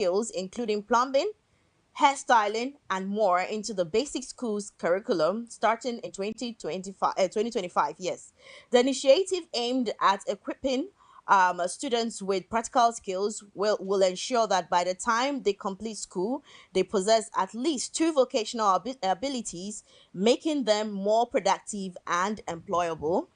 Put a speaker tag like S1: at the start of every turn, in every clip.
S1: skills, including plumbing, hairstyling, and more into the basic schools curriculum starting in 2025. Yes. The initiative aimed at equipping students with practical skills will ensure that by the time they complete school, they possess at least two vocational abilities, making them more productive and employable.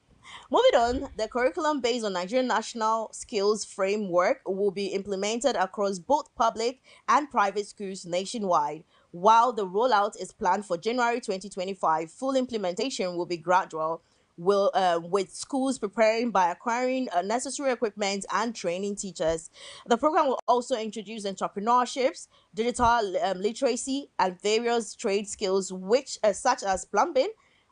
S1: Moving on, the curriculum based on Nigerian National Skills Framework will be implemented across both public and private schools nationwide. While the rollout is planned for January 2025, full implementation will be gradual, with schools preparing by acquiring necessary equipment and training teachers. The program will also introduce entrepreneurships, digital literacy, and various trade skills, which such as plumbing,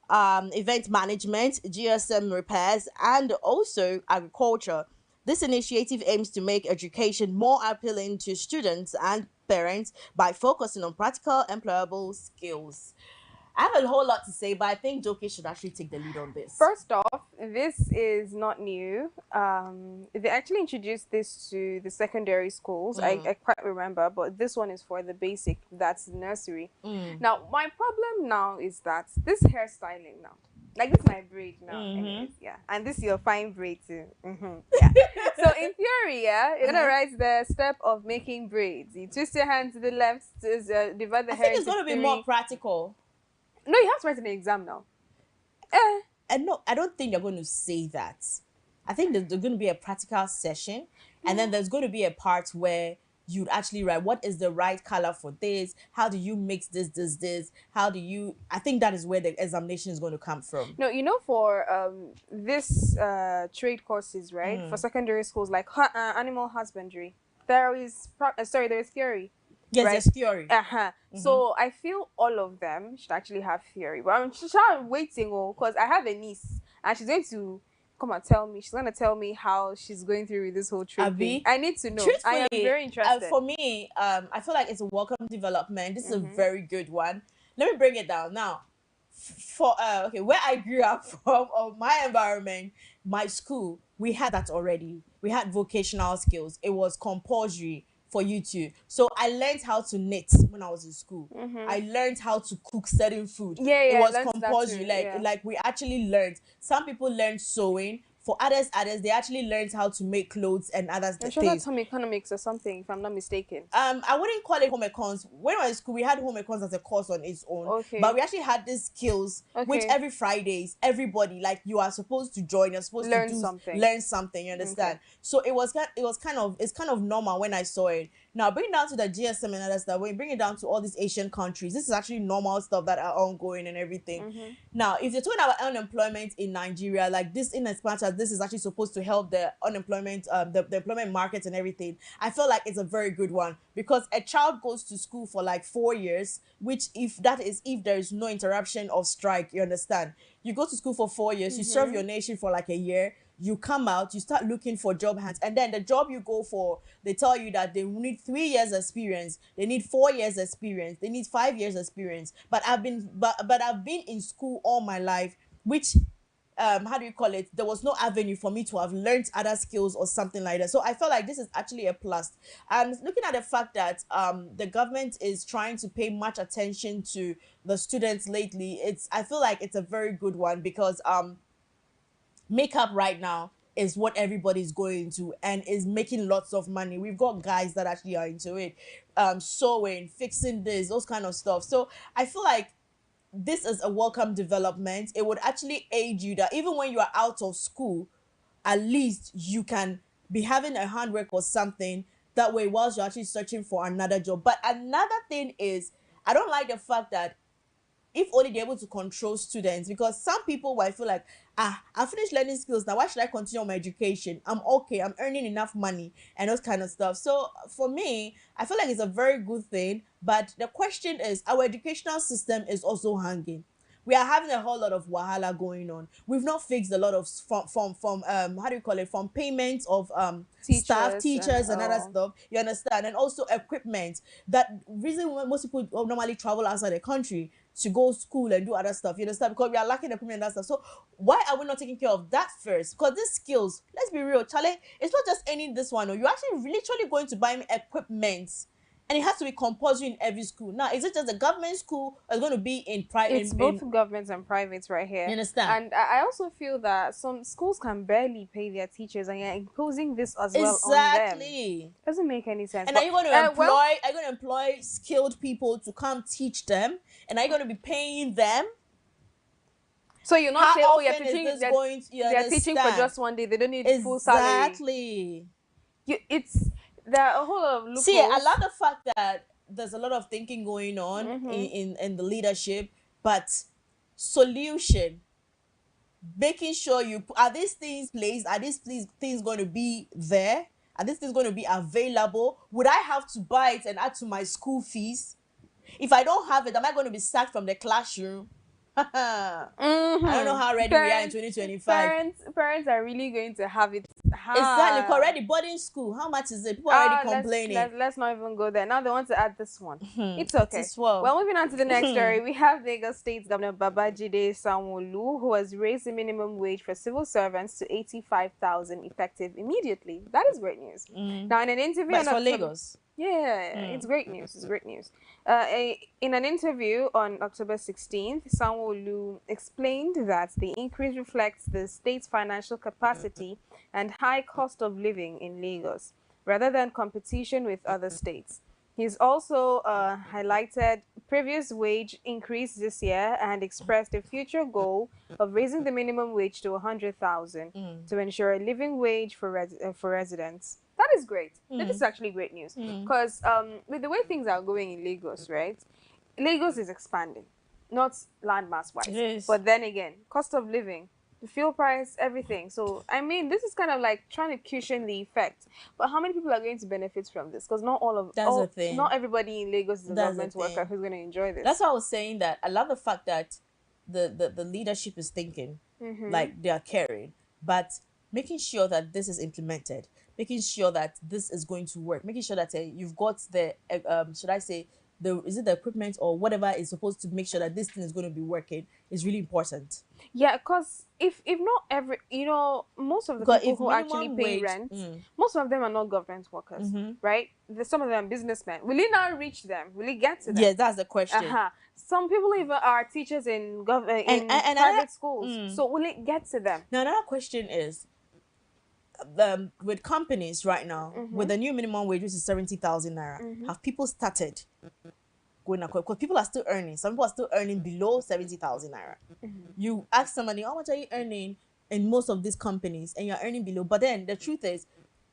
S1: event management, GSM repairs, and also agriculture. This initiative aims to make education more appealing to students and parents by focusing on practical, employable skills. I have a whole lot to say, but I think Joki should actually take the lead on this.
S2: First off, this is not new. They actually introduced this to the secondary schools. I quite remember, but this one is for the basic, that's nursery. Now, my problem now is that this hairstyling now, like this is my braid now, anyways, yeah, and this is your fine braid too. Yeah. So in theory, yeah, you're gonna write the step of making braids. You twist your hand to the left to divide the
S1: I
S2: hair
S1: think it's
S2: into
S1: going to be
S2: three.
S1: more practical.
S2: No, you have to write an exam now. Eh.
S1: And no, I don't think they're going to say that. I think there's going to be a practical session, and then there's going to be a part where you'd actually write what is the right color for this, how do you mix this, how do you, I think that is where the examination is going to come from.
S2: No, you know, for this trade courses, right? For secondary schools like animal husbandry, there is there is theory.
S1: Yes,
S2: right?
S1: there's theory.
S2: So I feel all of them should actually have theory. But I'm waiting, because I have a niece and she's going to come and tell me. She's going to tell me how she's going through with this whole trade thing. I need to know. I am very interested.
S1: For me, I feel like it's a welcome development. This is a very good one. Let me bring it down now. For okay, where I grew up from, or my environment, my school, we had that already. We had vocational skills. It was compulsory for you to. So I learned how to knit when I was in school. I learned how to cook certain food.
S2: Yeah,
S1: it was compulsory. Like we actually learned. Some people learned sewing. For others, they actually learned how to make clothes and others
S2: I'm sure that's home economics or something, if I'm not mistaken.
S1: I wouldn't call it home econs. When I was in school, we had home econs as a course on its own.
S2: Okay.
S1: But we actually had these skills, which every Fridays, everybody, like, you are supposed to join. You're supposed
S2: learn
S1: to
S2: something.
S1: Learn something. You understand? So it's kind of normal when I saw it. Now bring it down to the GSM and other stuff. When you bring it down to all these Asian countries, this is actually normal stuff that are ongoing and everything. Now, if you're talking about unemployment in Nigeria, like this, in as much as this is actually supposed to help the unemployment, the employment market and everything, I feel like it's a very good one, because a child goes to school for like 4 years, which if there is no interruption of strike, you understand? You go to school for 4 years, you serve your nation for like a year, you come out, you start looking for job hands, and then the job you go for, they tell you that they need 3 years experience, they need 4 years experience, they need 5 years experience. But I've been in school all my life, which how do you call it, there was no avenue for me to have learned other skills or something like that. So I felt like this is actually a plus. And looking at the fact that the government is trying to pay much attention to the students lately, I feel like it's a very good one, because makeup right now is what everybody's going to and is making lots of money. We've got guys that actually are into it, sewing, fixing this, those kind of stuff. So I feel like this is a welcome development. It would actually aid you that even when you are out of school, at least you can be having a handwork or something, that way whilst you're actually searching for another job. But another thing is, I don't like the fact that if only they're able to control students, because some people will feel like, I finished learning skills, now why should I continue my education? I'm okay, I'm earning enough money and those kind of stuff. So for me, I feel like it's a very good thing, but the question is, our educational system is also hanging. We are having a whole lot of wahala going on. We've not fixed a lot of from how do you call it, from payments of staff, teachers and other stuff, you understand, and also equipment. That reason why most people normally travel outside the country to go school and do other stuff, you understand, because we are lacking equipment and that stuff. So why are we not taking care of that first? Because these skills, let's be real, Charlie, it's not just any this one. You're actually literally going to buy me equipment and it has to be compulsory in every school. Now, is it just a government school or is it going to be in private?
S2: It's both governments and privates right here.
S1: You understand?
S2: And I also feel that some schools can barely pay their teachers, and you're imposing this as well on them.
S1: Exactly.
S2: Doesn't make any sense.
S1: And are you going to employ skilled people to come teach them? And are you going to be paying them?
S2: So you're not saying,
S1: you're
S2: teaching for just one day. They don't need full salary.
S1: Exactly.
S2: There are a whole lot of loopholes.
S1: See, I love the fact that there's a lot of thinking going on in the leadership, but solution, making sure are these things placed? Are these things going to be there? Are these things going to be available? Would I have to buy it and add to my school fees? If I don't have it, am I going to be sacked from the classroom? I don't know how ready we are in 2025.
S2: Parents are really going to have it hard.
S1: Exactly. Already boarding school. How much is it? People are already complaining.
S2: Let's not even go there. Now they want to add this one. It's okay.
S1: Well,
S2: moving on to the next story, we have Lagos State Governor Babajide Sanwo-Olu, who has raised the minimum wage for civil servants to 85,000 effective immediately. That is great news. Now, in an interview
S1: for Lagos.
S2: Yeah, it's great news. It's great news. In an interview on October 16th, Sanwo-Olu explained that the increase reflects the state's financial capacity and high cost of living in Lagos, rather than competition with other states. He's also highlighted previous wage increase this year and expressed a future goal of raising the minimum wage to 100,000 to ensure a living wage for residents. That is great. This is actually great news because with the way things are going in Lagos, right? Lagos is expanding, not landmass wise, but then again, cost of living, the fuel price, everything. So I mean, this is kind of like trying to cushion the effect. But how many people are going to benefit from this? Because not everybody in Lagos is a government worker who's going to enjoy this.
S1: That's why I was saying that I love the fact that the leadership is thinking like they are caring, but making sure that this is implemented, making sure that this is going to work, making sure that you've got the should I say the equipment or whatever is supposed to make sure that this thing is going to be working is really important.
S2: Yeah, because if not every, most of the people who actually pay rent, most of them are not government workers, right? Some of them are businessmen. Will it now reach them? Will it get to them?
S1: Yeah, that's the question.
S2: Some people even are teachers in private schools. So will it get to them?
S1: Now, another question is, with companies right now, with the new minimum wage, which is 70,000 naira, have people started going up? Because people are still earning. Some people are still earning below 70,000 naira. You ask somebody, how much are you earning in most of these companies? And you're earning below. But then the truth is,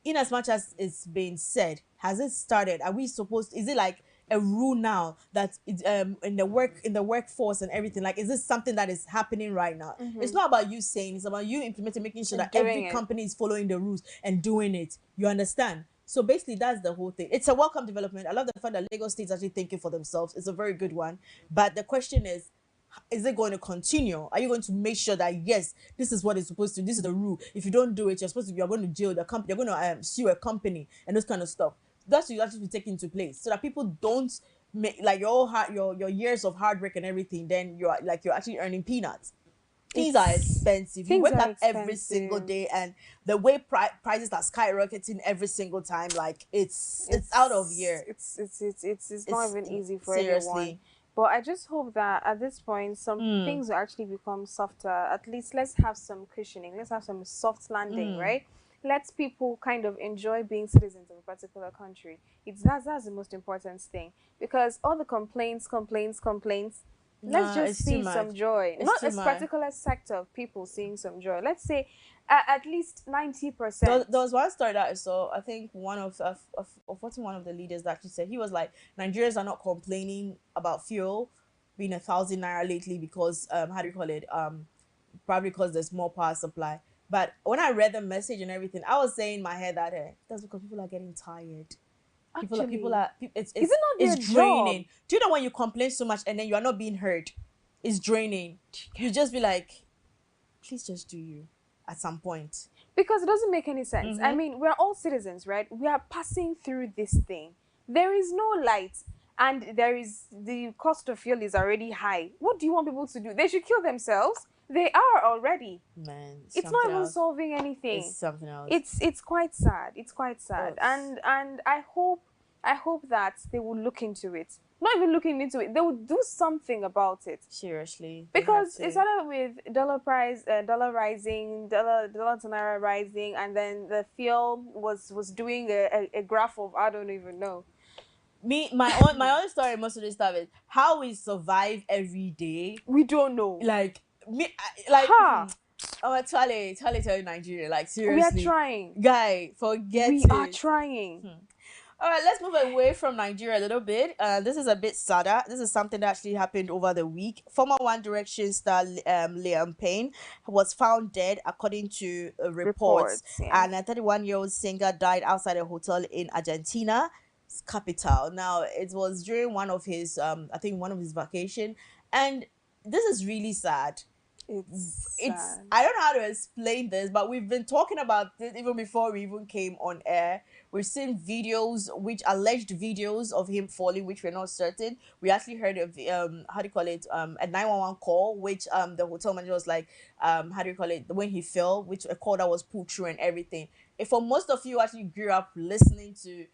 S1: in as much as it's been said, has it started? Are we supposed, is it like a rule now that it's in the workforce and everything? Like, is this something that is happening right now? It's not about you saying, it's about you implementing, making sure that every company is following the rules and doing it. You understand? So basically, that's the whole thing. It's a welcome development. I love the fact that Lagos State is actually thinking for themselves. It's a very good one. But the question is it going to continue? Are you going to make sure that, yes, this is what it's supposed to, this is the rule. If you don't do it, you're going to jail the company, you're going to sue a company and those kind of stuff. That's what you actually be taken into place so that people don't make like your years of hard work and everything. Then you're actually earning peanuts. Things are expensive. You wake up every single day, and the way prices are skyrocketing every single time, like it's out of here.
S2: It's not even easy for anyone. But I just hope that at this point, some things will actually become softer. At least let's have some cushioning. Let's have some soft landing, right? Let people kind of enjoy being citizens of a particular country. That's the most important thing. Because all the complaints, let's just see some joy. Not a particular sector of people seeing some joy. Let's say at least 90%.
S1: There was one story that I saw. I think one of the leaders that actually said, he was like, Nigerians are not complaining about fuel being 1,000 naira lately because probably because there's more power supply. But when I read the message and everything, I was saying in my head that that's because people are getting tired. It's draining. Do you know when you complain so much and then you are not being heard? It's draining. You just be like, please just do you at some point.
S2: Because it doesn't make any sense. I mean, we're all citizens, right? We are passing through this thing. There is no light and the cost of fuel is already high. What do you want people to do? They should kill themselves. They are already.
S1: Man,
S2: it's not even solving anything.
S1: It's something else.
S2: It's quite sad. It's quite sad. And I hope I hope that they will look into it. Not even looking into it, they will do something about it.
S1: Seriously,
S2: Because it started with dollar price, dollar rising, dollar to naira rising, and then the fuel was doing a graph of I don't even know.
S1: My own story. Most of this stuff is how we survive every day.
S2: We don't know.
S1: Like huh. Oh, Charlie, tell you Nigeria. Like seriously,
S2: we are trying,
S1: guy. Forget
S2: we
S1: it.
S2: are trying.
S1: All right, let's move away from Nigeria a little bit. This is a bit sadder. This is something that actually happened over the week. Former One Direction star Liam Payne was found dead, according to reports.
S2: Yeah.
S1: And a 31-year-old singer died outside a hotel in Argentina's capital. Now, it was during one of his, I think, one of his vacation. And this is really sad.
S2: It's
S1: I don't know how to explain this, but we've been talking about this even before we even came on air. We've seen videos, which alleged videos of him falling, which we're not certain. We actually heard of how do you call it, a 911 call, which the hotel manager was like, how do you call it, when he fell, which a call that was pulled through and everything. If for most of you actually grew up listening to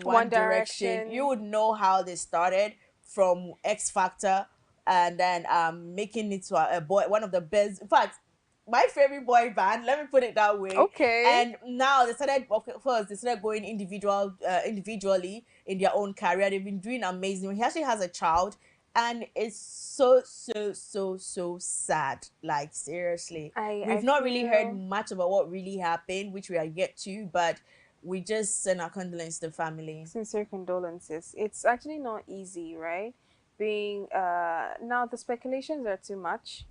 S1: One Direction, you would know how they started from X Factor, and then making it to a boy, one of the best, in fact, my favorite boy band, let me put it that way.
S2: Okay.
S1: And now they started, first they started going individually in their own career. They've been doing amazing. He actually has a child, and it's so sad. Like seriously, we've not really heard much about what really happened, which we are yet to, but we just send our condolences to the family.
S2: Sincere condolences. It's actually not easy, right? Being now the speculations are too much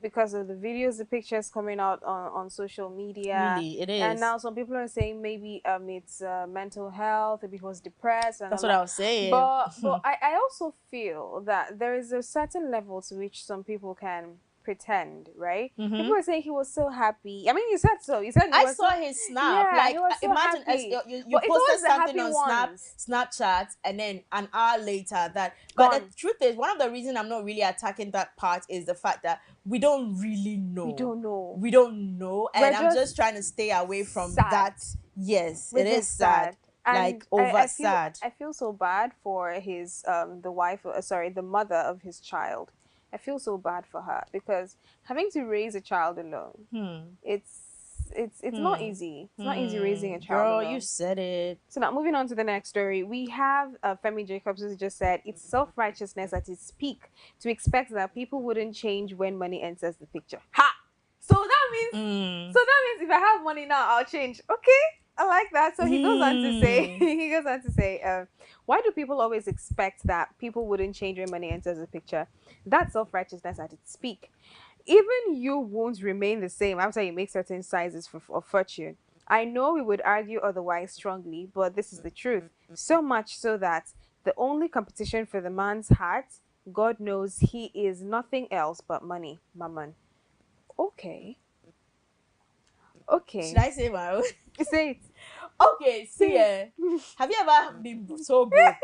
S2: because of the videos, the pictures coming out on social media.
S1: Really, it is.
S2: And now some people are saying maybe it's mental health, maybe he was depressed. And
S1: that's what I was saying.
S2: But I also feel that there is a certain level to which some people can pretend, right? People were saying he was so happy. I mean, you said so. You said
S1: I saw his snap.
S2: Yeah,
S1: like
S2: he was so
S1: imagine
S2: happy.
S1: you posted something on Snapchat, and then an hour later that. But the truth is, one of the reasons I'm not really attacking that part is the fact that we don't really know. We don't know, and I'm just trying to stay away from that. Yes, it is sad. Like sad.
S2: I feel so bad for his the mother of his child. I feel so bad for her because having to raise a child alone, it's not easy. It's not easy raising a child alone.
S1: Girl, you said it.
S2: So now moving on to the next story, we have Femi Jacobs, who just said it's self-righteousness at its peak to expect that people wouldn't change when money enters the picture. Ha! So that means if I have money now, I'll change. Okay, I like that. So he goes on to say, why do people always expect that people wouldn't change when money enters the picture? That's self-righteousness at its peak. Even you won't remain the same after you make certain sizes of fortune. I know we would argue otherwise strongly, but this is the truth. So much so that the only competition for the man's heart, God knows he is nothing else but money, mammon. Okay.
S1: Should I say my own?
S2: Say it.
S1: Okay, see, have you ever been so broke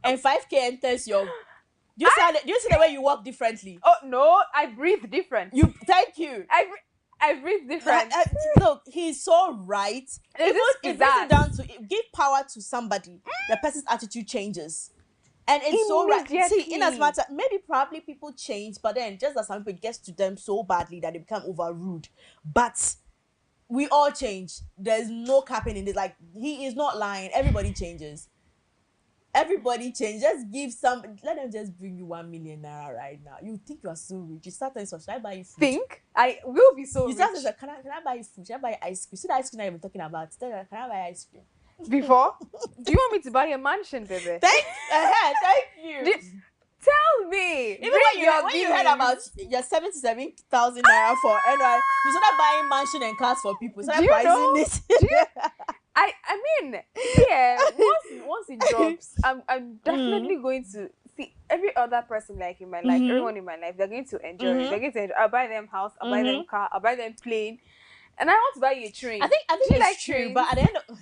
S1: and 5K enters your... Do you see the way you walk differently?
S2: Oh no, I breathe different.
S1: Thank you.
S2: I breathe different.
S1: Look, he's so right. It brings it down to give power to somebody. The person's attitude changes. And it's so right. See, in as much maybe probably people change, but then just as some people, it gets to them so badly that they become over rude. But we all change. There's no capping in it. Like, he is not lying. Everybody changes. Everybody change. Just give let them just bring you 1 million naira right now. You think you are so rich. You start saying, so should I buy you food?
S2: I will be so rich.
S1: You start saying, can I buy you food? Should I buy you ice cream? See the ice cream that you've been talking about? Can I buy ice cream?
S2: Before? Do you want me to buy a mansion, baby?
S1: Thank you.
S2: Tell me.
S1: Even when you heard about your 77,000 naira for NY, you started buying mansion and cars for people. So I'm pricing this.
S2: I mean, yeah, once it drops, I'm definitely going to see every other person like in my life, everyone in my life, they're going to enjoy it. They're going to enjoy. I'll buy them house, I'll buy them car, I'll buy them plane. And I want to buy you a train.
S1: I think it's true, but at the end of,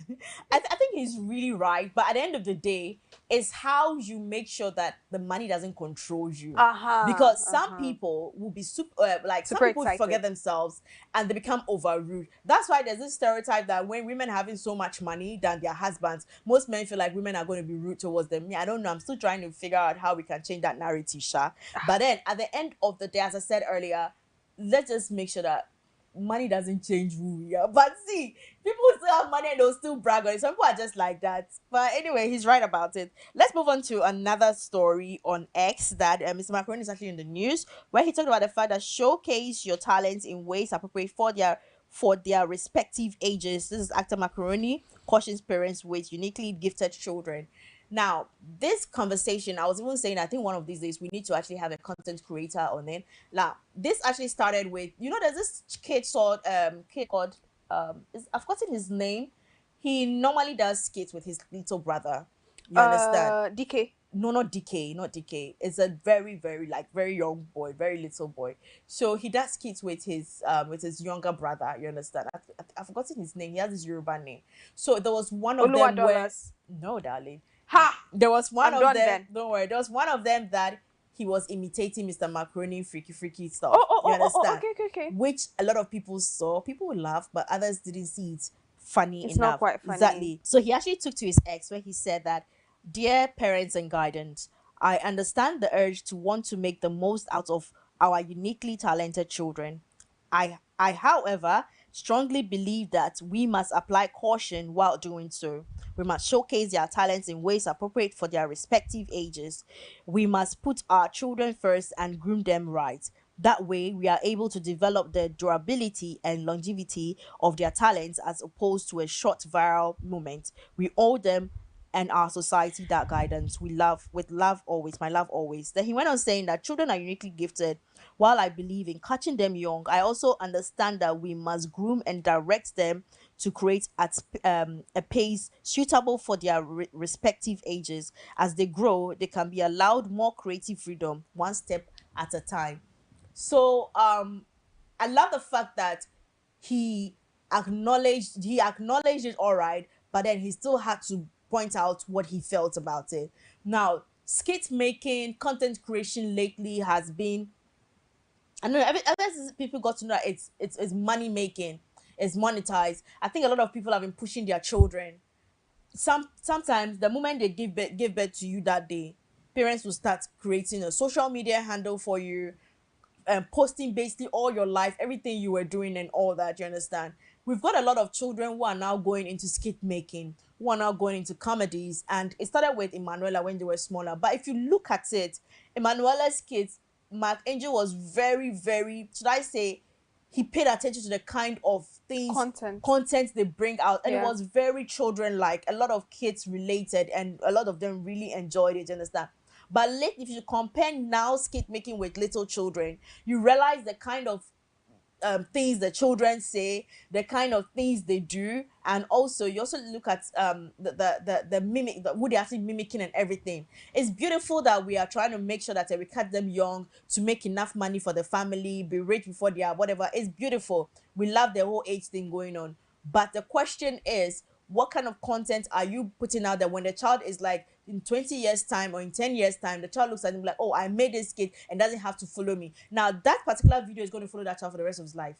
S1: I think he's really right. But at the end of the day, is how you make sure that the money doesn't control you.
S2: Uh-huh.
S1: Because some people will be super some
S2: Super
S1: people
S2: excited.
S1: forget themselves and they become over rude. That's why there's this stereotype that when women are having so much money than their husbands, most men feel like women are going to be rude towards them. I don't know. I'm still trying to figure out how we can change that narrative, Sha. But then at the end of the day, as I said earlier, let's just make sure that money doesn't change who we are. But see, people still have money and they'll still brag on it. Some people are just like that. But anyway, he's right about it. Let's move on to another story on X that Mr. Macaroni is actually in the news, where he talked about the fact that showcase your talents in ways appropriate for their respective ages. This is actor Macaroni cautions parents with uniquely gifted children. Now, this conversation, I was even saying, I think one of these days we need to actually have a content creator on it. Now, this actually started with, there's this kid called I've forgotten his name. He normally does skits with his little brother. You understand?
S2: DK.
S1: No, not DK, not DK. It's a very, very very young boy, very little boy. So he does skits with his younger brother. You understand? I've forgotten his name. He has his Yoruba name. So there was one of them where, no, darling.
S2: Ha!
S1: There was one
S2: I'm
S1: of them.
S2: then.
S1: Don't worry. There was one of them that he was imitating Mr. Macaroni freaky stuff.
S2: Oh,
S1: you understand?
S2: Okay.
S1: Which a lot of people saw. People would laugh, but others didn't see it funny
S2: It's
S1: enough.
S2: not quite funny.
S1: Exactly. So he actually took to his ex where he said that, "Dear parents and guidance, I understand the urge to want to make the most out of our uniquely talented children. I however strongly believe that we must apply caution while doing so. We must showcase their talents in ways appropriate for their respective ages. We must put our children first and groom them right. That way, we are able to develop the durability and longevity of their talents as opposed to a short viral moment. We owe them and our society that guidance. We love, with love always, my love always." Then he went on saying that children are uniquely gifted. While I believe in catching them young, I also understand that we must groom and direct them to create at a pace suitable for their respective ages. As they grow, they can be allowed more creative freedom, one step at a time. So I love the fact that he acknowledged it all right, but then he still had to point out what he felt about it. Now, skit making, content creation lately has been, I don't know, ever since people got to know that it's money making, it's monetized. I think a lot of people have been pushing their children. Sometimes the moment they give birth to you that day, parents will start creating a social media handle for you, posting basically all your life, everything you were doing and all that. You understand? We've got a lot of children who are now going into skit making, who are now going into comedies, and it started with Emanuela when they were smaller. But if you look at it, Emanuela's kids, Mark Angel was very, very, should I say, he paid attention to the kind of things, content they bring out, and it was very children-like. A lot of kids related, and a lot of them really enjoyed it. You understand? But if you compare now skit making with little children, you realize the kind of things the children say, the kind of things they do, and also you also look at the mimic, who they're actually mimicking and everything. It's beautiful that we are trying to make sure that we cut them young to make enough money for the family, be rich before they are whatever. It's beautiful. We love the whole age thing going on. But the question is, what kind of content are you putting out there when the child is like, in 20 years time or in 10 years time, the child looks at him like, oh, I made this kid and doesn't have to follow me. Now that particular video is going to follow that child for the rest of his life,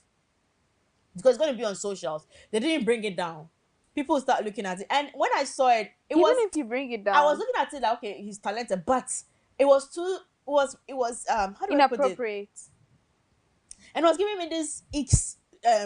S1: because it's going to be on socials. They didn't bring it down. People start looking at it, and when I saw it,
S2: even if you bring it down,
S1: I was looking at it like, okay, he's talented, but it was how do I put it?
S2: Inappropriate.
S1: And it was giving me this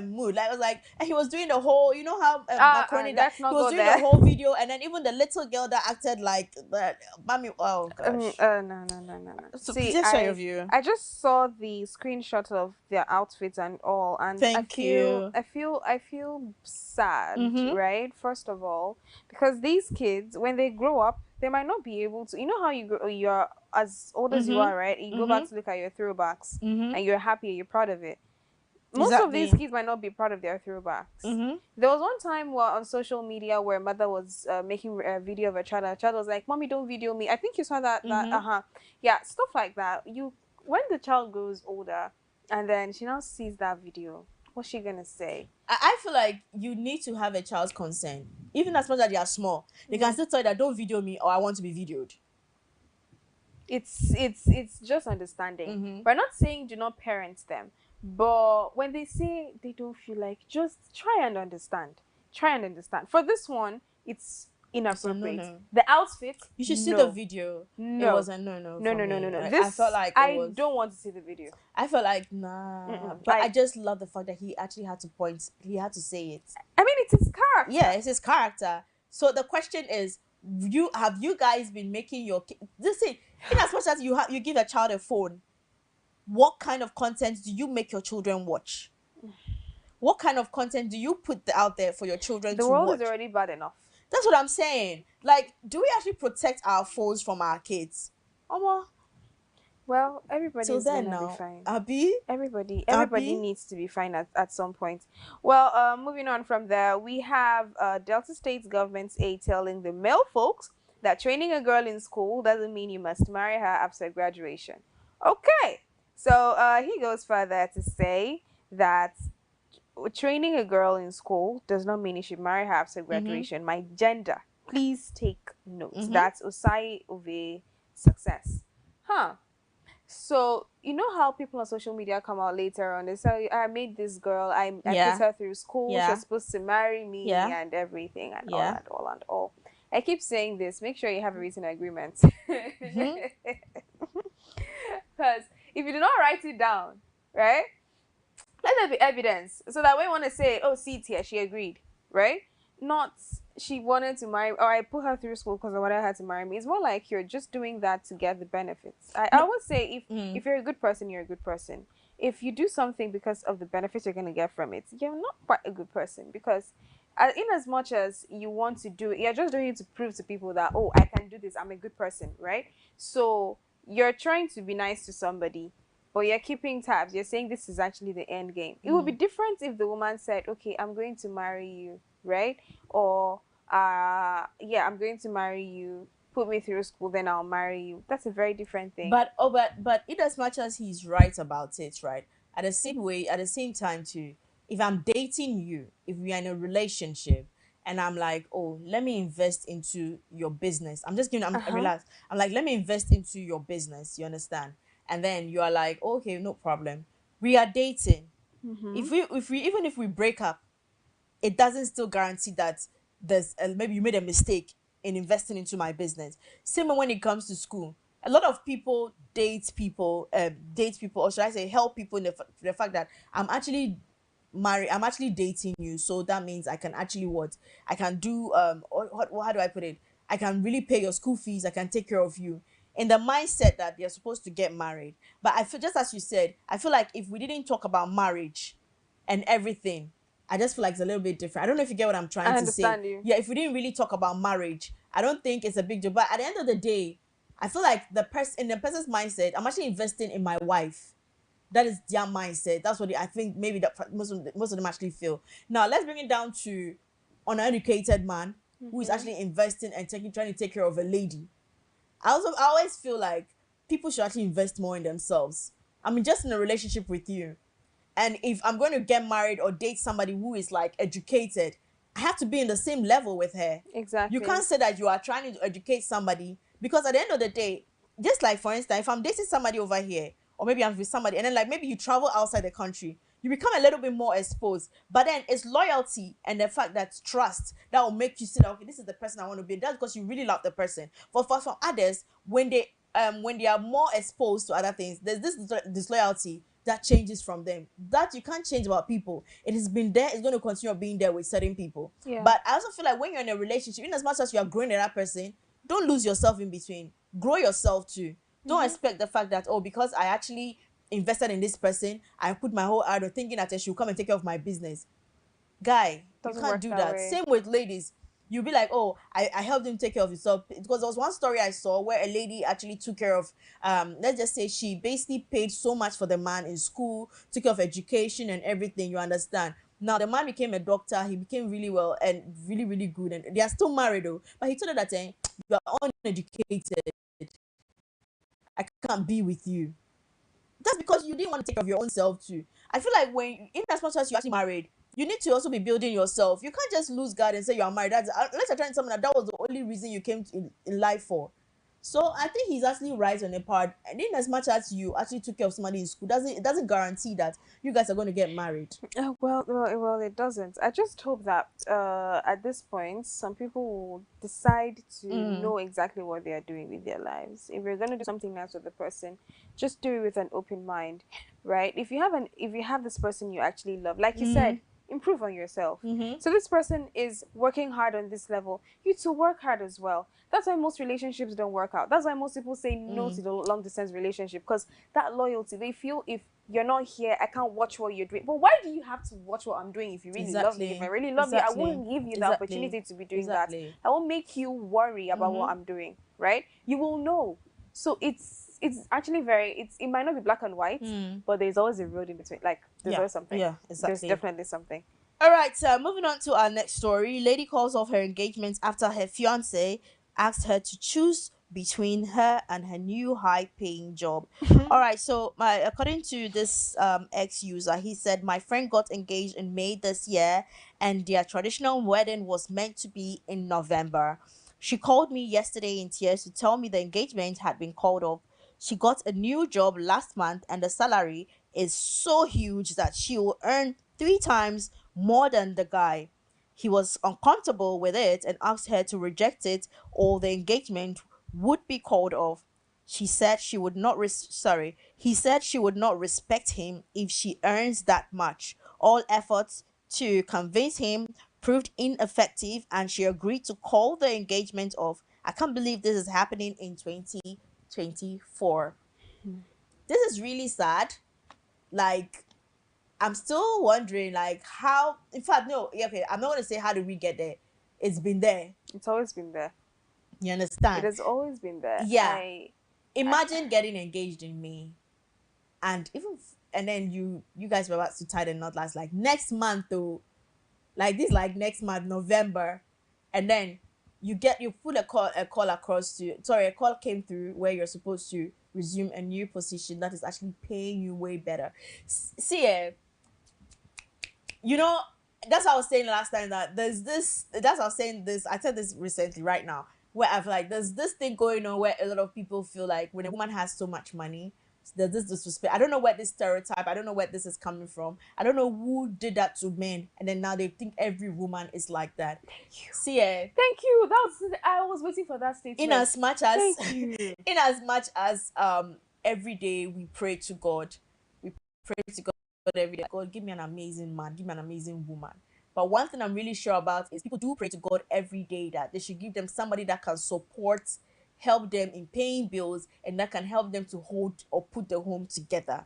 S1: mood. Like, I was like, and he was doing the whole, you know how Macaroni, that he was doing the whole video, and then even the little girl that acted like that, mommy. Oh gosh.
S2: No.
S1: So
S2: see,
S1: just share your view.
S2: I just saw the screenshot of their outfits and all, and I feel sad, right? First of all, because these kids, when they grow up, they might not be able to. You know how you're as old as you are, right? You go back to look at your throwbacks, and you're happy, you're proud of it. Most of these kids might not be proud of their throwbacks. There was one time on social media where a mother was making a video of a child. And a child was like, "Mommy, don't video me." I think you saw that. Yeah, stuff like that. When the child grows older, and then she now sees that video, What's she gonna say?
S1: I feel like you need to have a child's consent, even as much as they are small. They can still tell you that don't video me or I want to be videoed.
S2: It's just understanding. We're not saying do not parent them, but when they say they don't feel like, just try and understand. Try and understand. For this one, it's inappropriate.
S1: no.
S2: The outfit,
S1: You should see
S2: no.
S1: the video.
S2: No.
S1: It was a no
S2: No,
S1: for
S2: no, no,
S1: me.
S2: no, no.
S1: I felt like
S2: I don't want to see the video.
S1: I felt like nah, but I just love the fact that he actually had to point. He had to say it.
S2: I mean, it's his character.
S1: Yeah, it's his character. So the question is, have you guys been making your this thing? In as much as you give a child a phone, what kind of content do you make your children watch? What kind of content do you put out there for your children to watch?
S2: The world is already bad enough.
S1: That's what I'm saying. Like, do we actually protect our phones from our kids?
S2: Well, everybody's gonna be fine. Everybody needs to be fine at some point. Well, moving on from there, we have Delta State's government's aide telling the male folks that training a girl in school doesn't mean you must marry her after graduation. Okay, so he goes further to say that training a girl in school does not mean you should marry her after graduation. My gender, please take note. That's Osai Ove Success. So you know how people on social media come out later on, they say, I made this girl, I put her through school, she's supposed to marry me and everything and all. I keep saying this, make sure you have a written agreement. Because if you do not write it down, right, let there be evidence so that when you want to say, oh, see it here, she agreed, right? Not she wanted to marry, or I put her through school because I wanted her to marry me. It's more like you're just doing that to get the benefits. I always say if you're a good person, you're a good person. If you do something because of the benefits you're going to get from it, you're not quite a good person, because in as much as you want to do it, you're just doing it to prove to people that, oh, I can do this, I'm a good person, right? So you're trying to be nice to somebody, but you're keeping tabs. You're saying this is actually the end game. It would be different if the woman said, okay, I'm going to marry you, right? Or I'm going to marry you, put me through school, then I'll marry you. That's a very different thing.
S1: But in as much as he's right about it, right, at the same time too, if I'm dating you, if we are in a relationship and I'm like, oh, let me invest into your business, I'm relaxed, I'm like, let me invest into your business, you understand? And then you are like, okay, no problem, we are dating. If we break up, it doesn't still guarantee that there's maybe you made a mistake in investing into my business. Same when it comes to school. A lot of people date people, or should I say help people in the fact that I'm actually married, I'm actually dating you, so that means I can actually I can do how do I put it? I can really pay your school fees, I can take care of you. In the mindset that they're supposed to get married. But I feel, just as you said, I feel like if we didn't talk about marriage and everything, I just feel like it's a little bit different. I don't know if you get what I'm trying to say.
S2: I understand you.
S1: Yeah, if we didn't really talk about marriage, I don't think it's a big deal. But at the end of the day, I feel like in the person's mindset, I'm actually investing in my wife. That is their mindset. That's what I think maybe that most of them actually feel. Now, let's bring it down to an uneducated man who is actually investing and trying to take care of a lady. I always feel like people should actually invest more in themselves. I mean, just in a relationship with you. And if I'm going to get married or date somebody who is like educated, I have to be in the same level with her.
S2: Exactly.
S1: You can't say that you are trying to educate somebody, because at the end of the day, just like for instance, if I'm dating somebody over here, or maybe I'm with somebody, and then like maybe you travel outside the country, you become a little bit more exposed. But then it's loyalty and the fact that trust that will make you say that, okay, this is the person I want to be. That's because you really love the person. For others, when they are more exposed to other things, there's this disloyalty that changes from them. That you can't change about people. It has been there, it's going to continue being there with certain people.
S2: Yeah.
S1: But I also feel like when you're in a relationship, in as much as you are growing with that person, don't lose yourself in between. Grow yourself too. Don't expect the fact that, oh, because I actually invested in this person, I put my whole heart thinking that she'll come and take care of my business. Guy, you can't do that. Same with ladies. You'll be like, oh, I helped him take care of himself. Because there was one story I saw where a lady actually took care of, let's just say she basically paid so much for the man in school, took care of education and everything, you understand. Now, the man became a doctor, he became really well and really, really good. And they are still married though. But he told her that, you are uneducated. I can't be with you. That's because you didn't want to take care of your own self too. I feel like when, in as much as you're actually married, you need to also be building yourself. You can't just lose God and say you are married. That's unless you're trying to tell me that that was the only reason you came in life for. So I think he's actually right on the part. And in as much as you actually took care of somebody in school, doesn't it doesn't guarantee that you guys are going to get married.
S2: Well, it doesn't. I just hope that at this point, some people will decide to know exactly what they are doing with their lives. If you're going to do something nice with the person, just do it with an open mind, right? If you have this person you actually love, like you said, improve on yourself. So this person is working hard on this level. You to work hard as well. That's why most relationships don't work out. That's why most people say no to the long distance relationship, because that loyalty, they feel if you're not here, I can't watch what you're doing. But why do you have to watch what I'm doing if you really love me? If I really love you, I won't give you the opportunity to be doing that. I won't make you worry about what I'm doing, right? You will know. So it's actually it might not be black and white, but there's always a road in between. Like there's always something.
S1: Yeah, exactly.
S2: There's definitely something.
S1: All right, so moving on to our next story. Lady calls off her engagement after her fiance asked her to choose between her and her new high-paying job. All right, so according to this ex user, he said my friend got engaged in May this year, and their traditional wedding was meant to be in November. She called me yesterday in tears to tell me the engagement had been called off. She got a new job last month, and the salary is so huge that she will earn 3 times more than the guy. He was uncomfortable with it and asked her to reject it or the engagement would be called off. She said she would not He said she would not respect him if she earns that much. All efforts to convince him proved ineffective and she agreed to call the engagement off. I can't believe this is happening in 2024. This is really sad. Like, I'm still wondering, like, how. In fact, no, okay, I'm not going to say how did we get there. It's been there.
S2: It's always been there.
S1: You understand?
S2: It has always been there.
S1: Yeah. Imagine getting engaged in May, and then you guys were about to tie the knot last like next month though, like this, like next month November, and then you put a call across to a call came through where you're supposed to resume a new position that is actually paying you way better. See, you know, that's what I was saying last time, that there's this, that's what I was saying this, I said this recently right now, where I feel like there's this thing going on where a lot of people feel like when a woman has so much money, there's this disrespect. I don't know where this stereotype, I don't know where this is coming from. I don't know who did that to men, and then now they think every woman is like that.
S2: Thank you.
S1: See,
S2: thank you. I was waiting for that statement.
S1: In as much as every day we pray to God, every day, God, give me an amazing man, give me an amazing woman. But one thing I'm really sure about is people do pray to God every day that they should give them somebody that can help them in paying bills, and that can help them to hold or put the home together.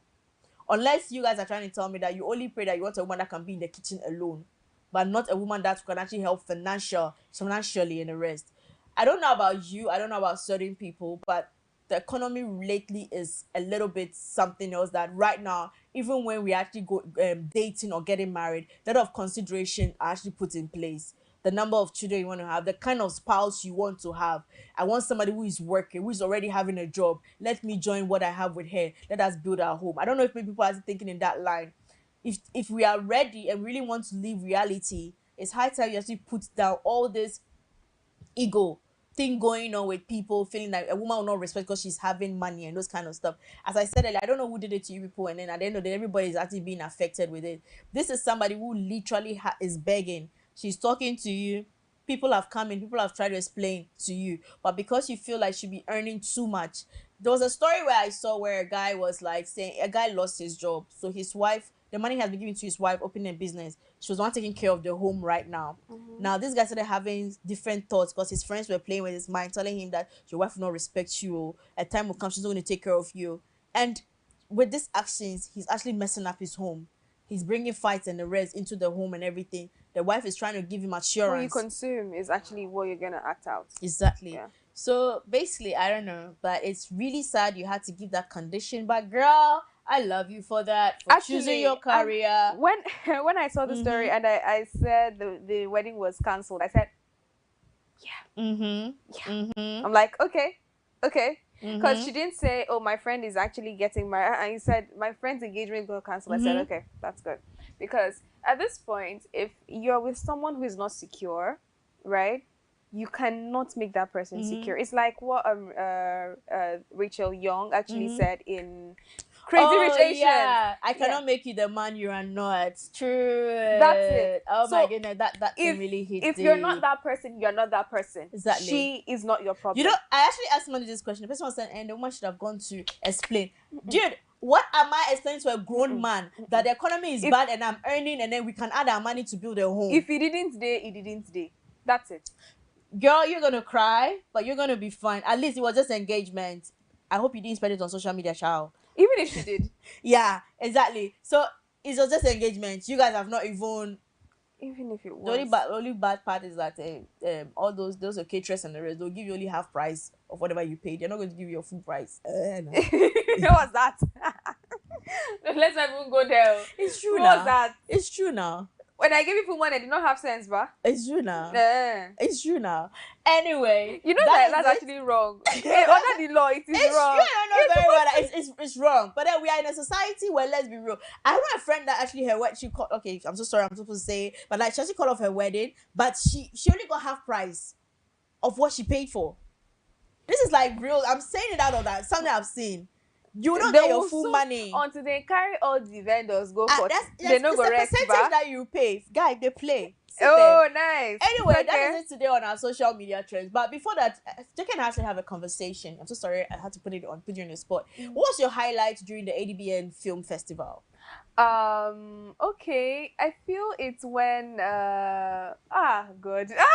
S1: Unless you guys are trying to tell me that you only pray that you want a woman that can be in the kitchen alone, but not a woman that can actually help financially and the rest. I don't know about you, I don't know about certain people, but the economy lately is a little bit something else that right now, even when we actually go dating or getting married, a lot of consideration are actually put in place. The number of children you want to have, the kind of spouse you want to have. I want somebody who is working, who is already having a job. Let me join what I have with her. Let us build our home. I don't know if people are thinking in that line. If we are ready and really want to live reality, it's high time you actually put down all this ego thing going on with people feeling like a woman will not respect because she's having money and those kind of stuff. As I said earlier, I don't know who did it to you people, and then at the end of the day, everybody is actually being affected with it. This is somebody who literally is begging. She's talking to you. People have come in. People have tried to explain to you, but because you feel like she'll be earning too much. There was a story where I saw where a guy was like saying a guy lost his job, so his wife, the money has been given to his wife, opening a business. She was not taking care of the home right now. Now this guy started having different thoughts because his friends were playing with his mind, telling him that your wife will not respect you. A time will come, she's not going to take care of you. And with these actions, he's actually messing up his home. He's bringing fights and the rest into the home and everything. The wife is trying to give him assurance.
S2: What you consume is actually what you're going to act out.
S1: Exactly. Yeah. So basically, I don't know, but it's really sad you had to give that condition. But girl, I love you for that, for actually, choosing your career.
S2: When I saw the story and I said the wedding was cancelled, I said, yeah. I'm like, okay. Because she didn't say, oh, my friend is actually getting married. And he said, my friend's engagement got cancelled. I said, okay, that's good. Because at this point, if you're with someone who is not secure, right, you cannot make that person secure. It's like what Rachel Young actually said in Crazy Rich Asians.
S1: Yeah, I cannot make you the man you are not. True.
S2: That's it.
S1: Oh
S2: So
S1: my goodness, that thing really hit.
S2: If you're not that person, you're not that person.
S1: Exactly.
S2: She is not your problem.
S1: You know, I actually asked somebody this question. The person was saying, and the woman should have gone to explain. Dude, what am I explaining to a grown man that the economy is bad and I'm earning and then we can add our money to build a home?
S2: If he didn't day, he didn't day. That's it.
S1: Girl, you're gonna cry, but you're gonna be fine. At least it was just engagement. I hope you didn't spend it on social media, child.
S2: Even if she did.
S1: Yeah, exactly. So it was just engagement. You guys have not even
S2: if it was.
S1: The only bad part is that all those are caterers and the rest, they'll give you only half price of whatever you paid. They're not going to give you your full price.
S2: No. What was that? Let's not even go there.
S1: It's true
S2: what
S1: now.
S2: Was that?
S1: It's true now.
S2: When I gave you full money, I did not have sense, ba?
S1: It's true now. It's true now. Anyway,
S2: you know that's actually wrong. Under the law, it is wrong.
S1: It's very well. It's wrong. But then we are in a society where, let's be real. I have a friend that actually her wedding, she called. Okay, I'm so sorry, I'm supposed to say, but like she actually called off her wedding, but she only got half price of what she paid for. This is like real. I'm saying it out of that something I've seen. You don't get your full money
S2: until they carry all the vendors go for.
S1: They don't go rest. It's the percentage that you pay, guy. They play.
S2: Oh, nice.
S1: Anyway, okay. That is it today on our social media trends. But before that, Jackie and I actually have a conversation. I'm so sorry, I had to put you on the spot. What was your highlight during the ADBN Film Festival?
S2: Okay, I feel it's when good. No.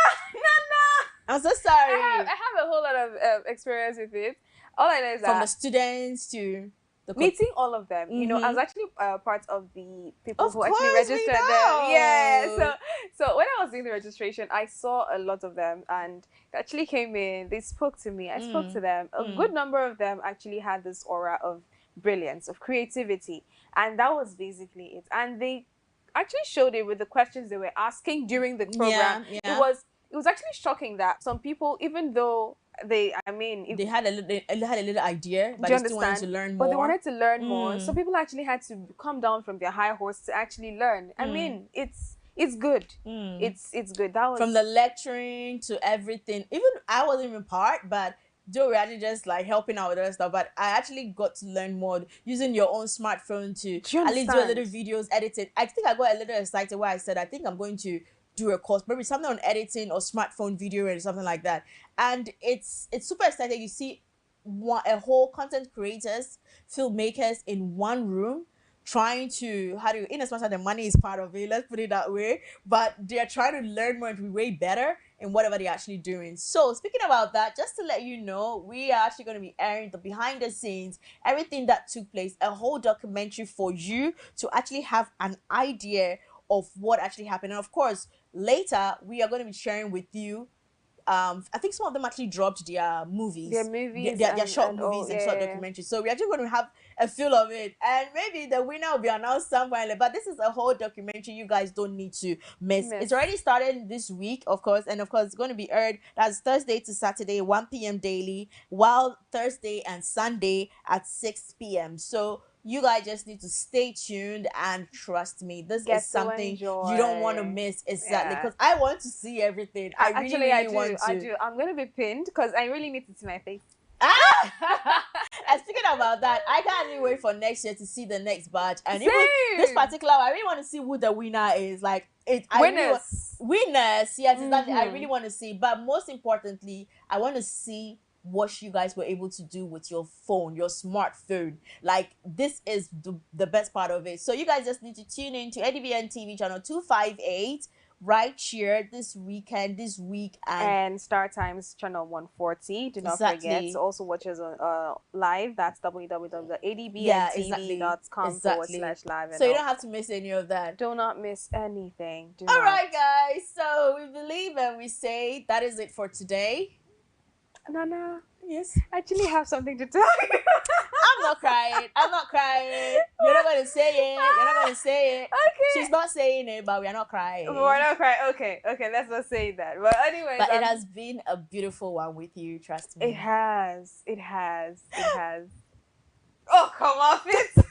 S1: I'm so sorry.
S2: I have a whole lot of experience with it. All I know is
S1: from the students to
S2: meeting all of them. You know, I was actually part of the people who actually registered them. Yeah. So when I was doing the registration, I saw a lot of them and they actually came in. They spoke to me. I spoke to them. A good number of them actually had this aura of brilliance, of creativity, and that was basically it. And they actually showed it with the questions they were asking during the program. Yeah. It was actually shocking that some people, even though they had a little idea, but they still wanted to learn more. But they wanted to learn more. So people actually had to come down from their high horse to actually learn. I mean, it's good. It's good. That was
S1: from the lecturing to everything. Even I wasn't even part, but Joe were actually just like helping out with other stuff. But I actually got to learn more using your own smartphone to at least do a little videos, editing. I think I got a little excited where I said, I think I'm going to do a course, maybe something on editing or smartphone video or something like that. And it's super exciting. You see a whole content creators, filmmakers in one room trying to, in as much as the money is part of it, let's put it that way, but they're trying to learn more and be way better in whatever they're actually doing. So speaking about that, just to let you know, we are actually going to be airing the behind the scenes, everything that took place, a whole documentary for you to actually have an idea of what actually happened. And of course, later we are going to be sharing with you. I think some of them actually dropped their movies. Their short movies and short documentaries. So we're actually going to have a feel of it. And maybe the winner will be announced somewhere. But this is a whole documentary you guys don't need to miss. It's already started this week, of course. And of course, it's going to be aired. That's Thursday to Saturday, 1 p.m. daily. While Thursday and Sunday at 6 p.m. So you guys just need to stay tuned and trust me. This is something you don't want to miss. Exactly. Because I want to see everything. I really want to.
S2: I do. I'm going to be pinned because I really need to see my face.
S1: And speaking about that, I can't even wait for next year to see the next batch. And even this particular, I really want to see who the winner is. Like winners. Yes, exactly. I really want to see. But most importantly, I want to see what you guys were able to do with your phone, your smartphone. Like, this is the best part of it. So you guys just need to tune in to ADBN TV channel 258 right here this week. And
S2: Star Times channel 140. Do not forget to also watch us on live. That's www.adbntv.com/live.
S1: So you don't have to miss any of that.
S2: Do not miss anything.
S1: All right, guys. So we believe and we say that is it for today.
S2: Nana,
S1: yes,
S2: I actually have something to tell you.
S1: I'm I'm not crying. I'm not crying. You're not going to say it. You're not going to say it.
S2: Okay.
S1: She's not saying it, but we are not crying.
S2: We're not crying. Okay, let's not say that. But anyways,
S1: but it has been a beautiful one with you. Trust me.
S2: It has. Oh, come off it.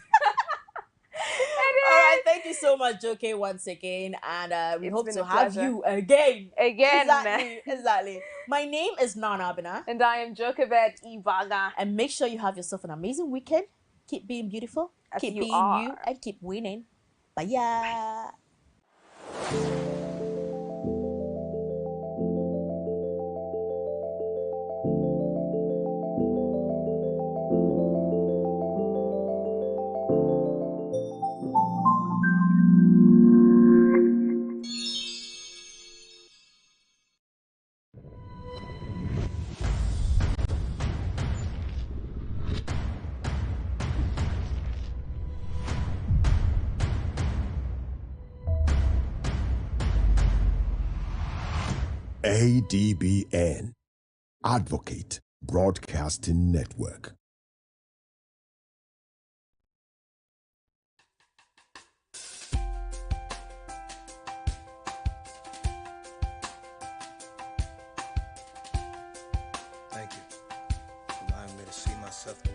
S1: All right, thank you so much, Joke, once again, and we hope to have
S2: pleasure.
S1: you again.
S2: Exactly.
S1: My name is Nana Abina,
S2: and I am Jochebed Ibaga.
S1: And make sure you have yourself an amazing weekend. Keep being beautiful,
S2: As
S1: keep
S2: you
S1: being
S2: are.
S1: you, and keep winning. Bye.
S3: ADBN, Advocate Broadcasting Network.
S4: Thank you for allowing me to see myself the